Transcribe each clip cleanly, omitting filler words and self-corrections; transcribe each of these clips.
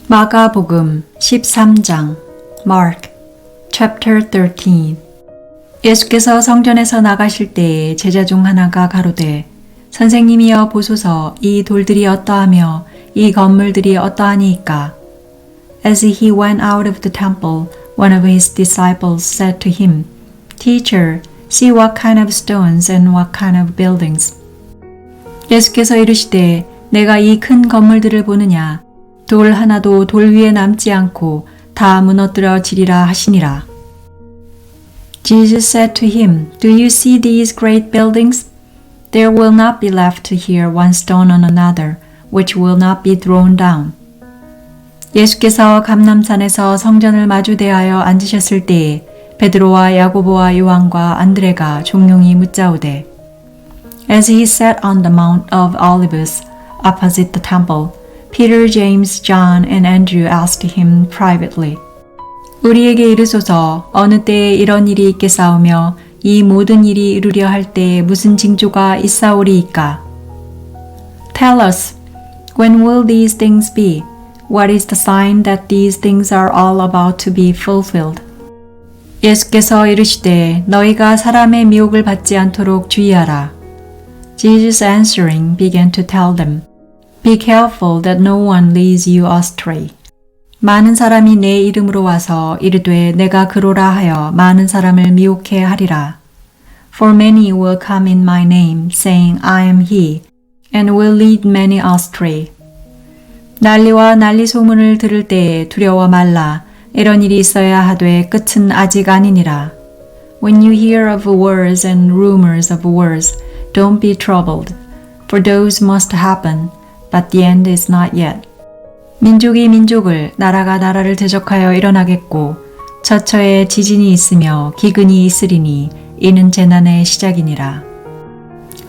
마가복음 13장 Mark chapter 13 예수께서 성전에서 나가실 때에 제자 중 하나가 가로되 선생님이여 보소서 이 돌들이 어떠하며 이 건물들이 어떠하니이까. As he went out of the temple, one of his disciples said to him, Teacher, see what kind of stones and what kind of buildings. 예수께서 이르시되 내가 이 큰 건물들을 보느냐. 돌 하나도 돌 위에 남지 않고 다 무너뜨려지리라 하시니라. Jesus said to him, Do you see these great buildings? There will not be left here one stone on another, which will not be thrown down. 예수께서 감람산에서 성전을 마주대하여 앉으셨을 때에 베드로와 야고보와 요한과 안드레가 종용이 묻자오되 As he sat on the Mount of Olives opposite the temple, Peter, James, John, and Andrew asked him privately, 우리에게 이르소서 어느 때에 이런 일이 있겠사오며 이 모든 일이 이루려 할 때에 무슨 징조가 있사오리이까? Tell us, when will these things be? What is the sign that these things are all about to be fulfilled? 예수께서 이르시되 너희가 사람의 미혹을 받지 않도록 주의하라. Jesus answering began to tell them, Be careful that no one leads you astray. 많은 사람이 내 이름으로 와서 이르되 내가 그로라 하여 많은 사람을 미혹해 하리라. For many will come in my name, saying, I am he, and will lead many astray. 난리와 난리 소문을 들을 때에 두려워 말라. 이런 일이 있어야 하되 끝은 아직 아니니라. When you hear of wars and rumors of wars, don't be troubled, for those must happen, but the end is not yet. 민족이 민족을, 나라가 나라를 대적하여 일어나겠고 처처에 지진이 있으며 기근이 있으리니 이는 재난의 시작이니라.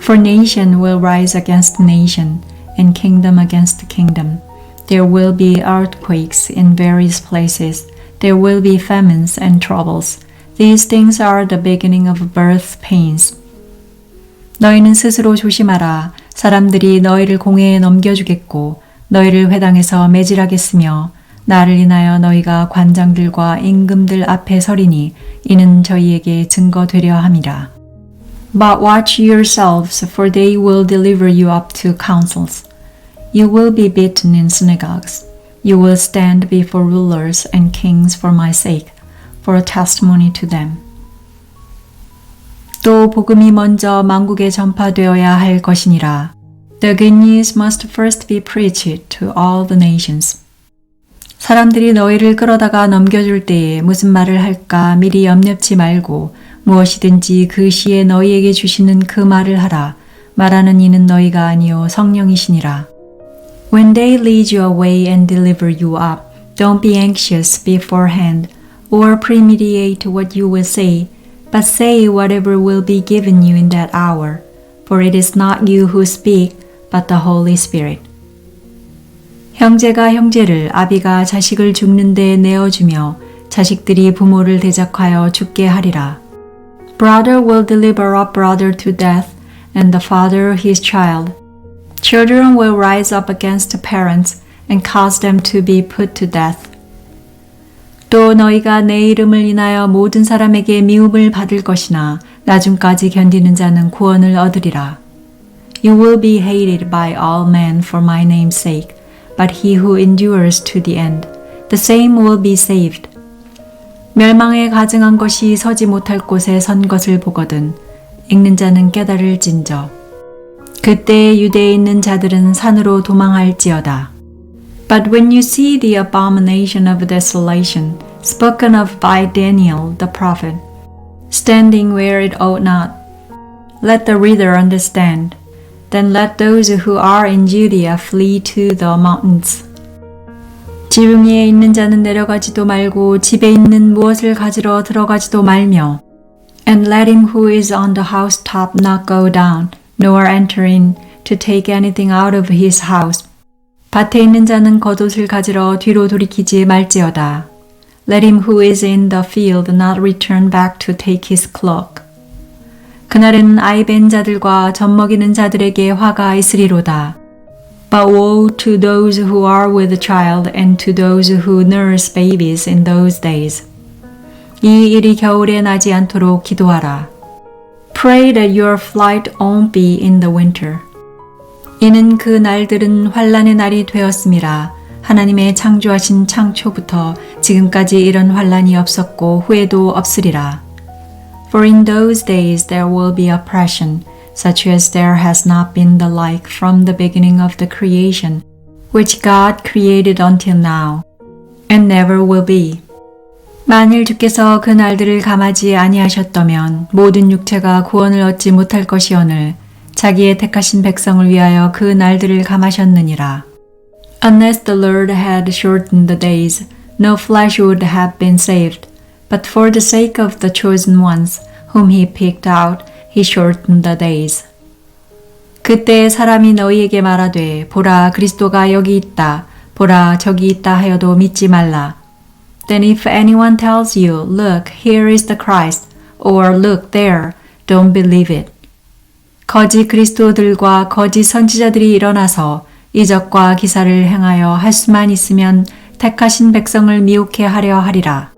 For nation will rise against nation, and kingdom against kingdom. There will be earthquakes in various places. There will be famines and troubles. These things are the beginning of birth pains. 너희는 스스로 조심하라. 사람들이 너희를 공회에 넘겨주겠고 너희를 회당에서 매질하겠으며 나를 인하여 너희가 관장들과 임금들 앞에 서리니 이는 저희에게 증거되려 함이라. But watch yourselves, for they will deliver you up to councils. You will be beaten in synagogues. You will stand before rulers and kings for my sake, for a testimony to them. 또 복음이 먼저 만국에 전파되어야 할 것이니라. The good news must first be preached to all the nations. 사람들이 너희를 끌어다가 넘겨줄 때에 무슨 말을 할까 미리 염려치 말고 무엇이든지 그 시에 너희에게 주시는 그 말을 하라. 말하는 이는 너희가 아니요 성령이시니라. When they lead you away and deliver you up, don't be anxious beforehand or premeditate what you will say, but say whatever will be given you in that hour, for it is not you who speak, but the Holy Spirit. 형제가 형제를, 아비가 자식을 죽는 데 내어주며 자식들이 부모를 대적하여 죽게 하리라. Brother will deliver up brother to death, and the father his child. Children will rise up against parents and cause them to be put to death. 또 너희가 내 이름을 인하여 모든 사람에게 미움을 받을 것이나 나중까지 견디는 자는 구원을 얻으리라. You will be hated by all men for my name's sake, but he who endures to the end, the same will be saved. 멸망에 가증한 것이 서지 못할 곳에 선 것을 보거든 읽는 자는 깨달을진저. 그때 유대에 있는 자들은 산으로 도망할지어다. But when you see the abomination of desolation, spoken of by Daniel the prophet, standing where it ought not, let the reader understand. Then let those who are in Judea flee to the mountains. 지붕 위에 있는 자는 내려가지도 말고 집에 있는 무엇을 가지러 들어가지도 말며 And let him who is on the housetop not go down, nor enter in to take anything out of his house. 밭에 있는 자는 겉옷을 가지러 뒤로 돌이키지 말지어다. Let him who is in the field not return back to take his cloak. 그날에는 아이 벤 자들과 젖 먹이는 자들에게 화가 있으리로다. But woe to those who are with child and to those who nurse babies in those days. 이 일이 겨울에 나지 않도록 기도하라. Pray that your flight won't be in the winter. 이는 그 날들은 환난의 날이 되었음이라. 하나님의 창조하신 창초부터 지금까지 이런 환난이 없었고 후에도 없으리라. For in those days there will be oppression, such as there has not been the like from the beginning of the creation, which God created until now, and never will be. 만일 주께서 그 날들을 감하지 아니하셨다면 모든 육체가 구원을 얻지 못할 것이오늘 자기의 택하신 백성을 위하여 그 날들을 감하셨느니라. Unless the Lord had shortened the days, no flesh would have been saved. But for the sake of the chosen ones, whom he picked out, he shortened the days. 그때 사람이 너희에게 말하되, 보라, 그리스도가 여기 있다, 보라, 저기 있다 하여도 믿지 말라. Then if anyone tells you, look, here is the Christ, or look there, don't believe it. 거짓 그리스도들과 거짓 선지자들이 일어나서 이적과 기사를 행하여 할 수만 있으면 택하신 백성을 미혹해 하려 하리라.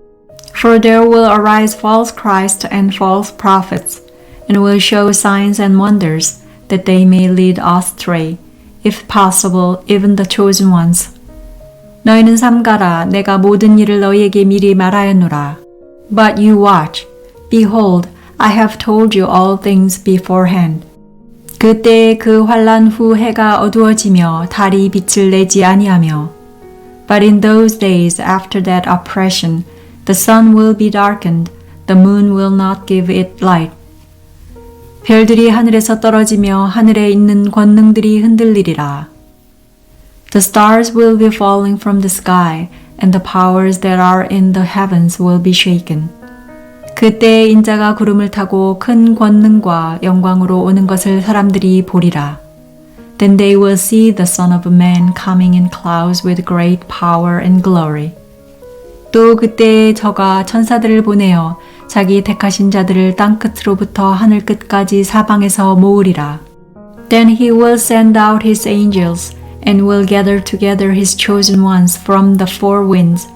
For there will arise false Christ and false prophets, and will show signs and wonders, that they may lead astray, if possible, even the chosen ones. 너희는 삼가라, 내가 모든 일을 너희에게 미리 말하였노라. But you watch. Behold, I have told you all things beforehand. 그때의 그 환난 후 해가 어두워지며 달이 빛을 내지 아니하며 But in those days after that oppression, the sun will be darkened, the moon will not give it light. 별들이 하늘에서 떨어지며 하늘에 있는 권능들이 흔들리리라. The stars will be falling from the sky, and the powers that are in the heavens will be shaken. 그때 인자가 구름을 타고 큰 권능과 영광으로 오는 것을 사람들이 보리라. Then they will see the Son of Man coming in clouds with great power and glory. 또 그때에 저가 천사들을 보내어 자기 택하신 자들을 땅끝으로부터 하늘 끝까지 사방에서 모으리라. Then he will send out his angels and will gather together his chosen ones from the four winds,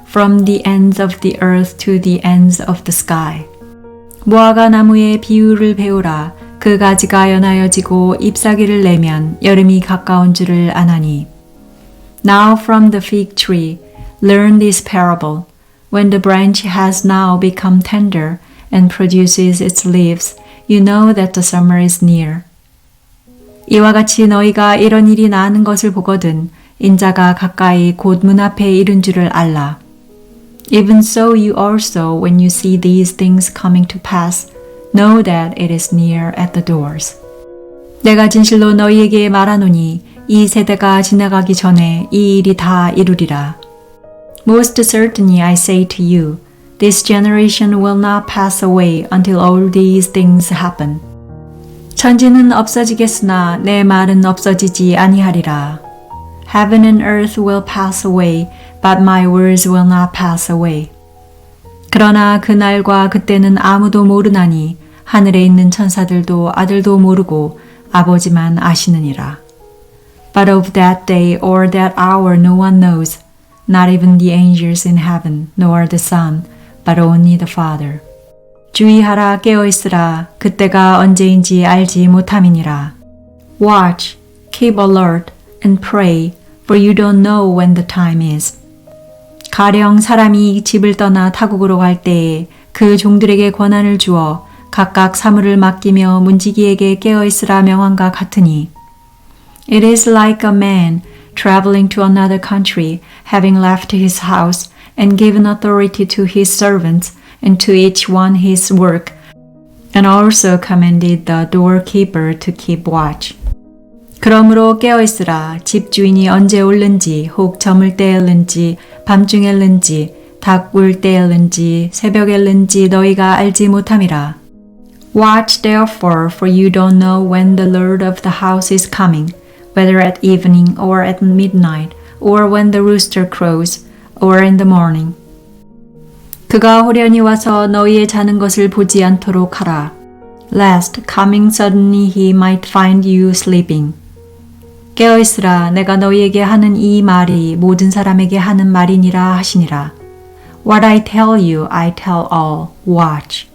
from the ends of the earth to the ends of the sky. 무화과 나무의 비유를 배우라. 그 가지가 연하여지고 잎사귀를 내면 여름이 가까운 줄을 아나니. Now from the fig tree, learn this parable. When the branch has now become tender and produces its leaves, you know that the summer is near. 이와 같이 너희가 이런 일이 나는 것을 보거든 인자가 가까이 곧 문 앞에 이른 줄을 알라. Even so you also, when you see these things coming to pass, know that it is near at the doors. 내가 진실로 너희에게 말하노니 이 세대가 지나가기 전에 이 일이 다 이루리라. Most certainly I say to you, this generation will not pass away until all these things happen. 천지는 없어지겠으나 내 말은 없어지지 아니하리라. Heaven and earth will pass away, but my words will not pass away. 그러나 그날과 그때는 아무도 모르나니 하늘에 있는 천사들도 아들도 모르고 아버지만 아시느니라. But of that day or that hour no one knows, not even the angels in heaven, nor the Son, but only the Father. 주의하라, 깨어있으라, 그때가 언제인지 알지 못함이니라. Watch, keep alert, and pray, for you don't know when the time is. 가령 사람이 집을 떠나 타국으로 갈 때에 그 종들에게 권한을 주어 각각 사물을 맡기며 문지기에게 깨어있으라 명함과 같으니 It is like a man traveling to another country, having left his house and given authority to his servants and to each one his work, and also commanded the doorkeeper to keep watch. 그러므로 깨어있으라. 집주인이 언제 올는지, 혹 저물 때일는지, 밤중일는지, 닭 울 때일는지, 새벽일는지 너희가 알지 못함이라. Watch therefore, for you don't know when the Lord of the house is coming, whether at evening or at midnight, or when the rooster crows, or in the morning. 그가 호련히 와서 너희의 자는 것을 보지 않도록 하라. lest coming suddenly he might find you sleeping. 깨어있으라 내가 너희에게 하는 이 말이 모든 사람에게 하는 말이니라 하시니라. What I tell you, I tell all. Watch.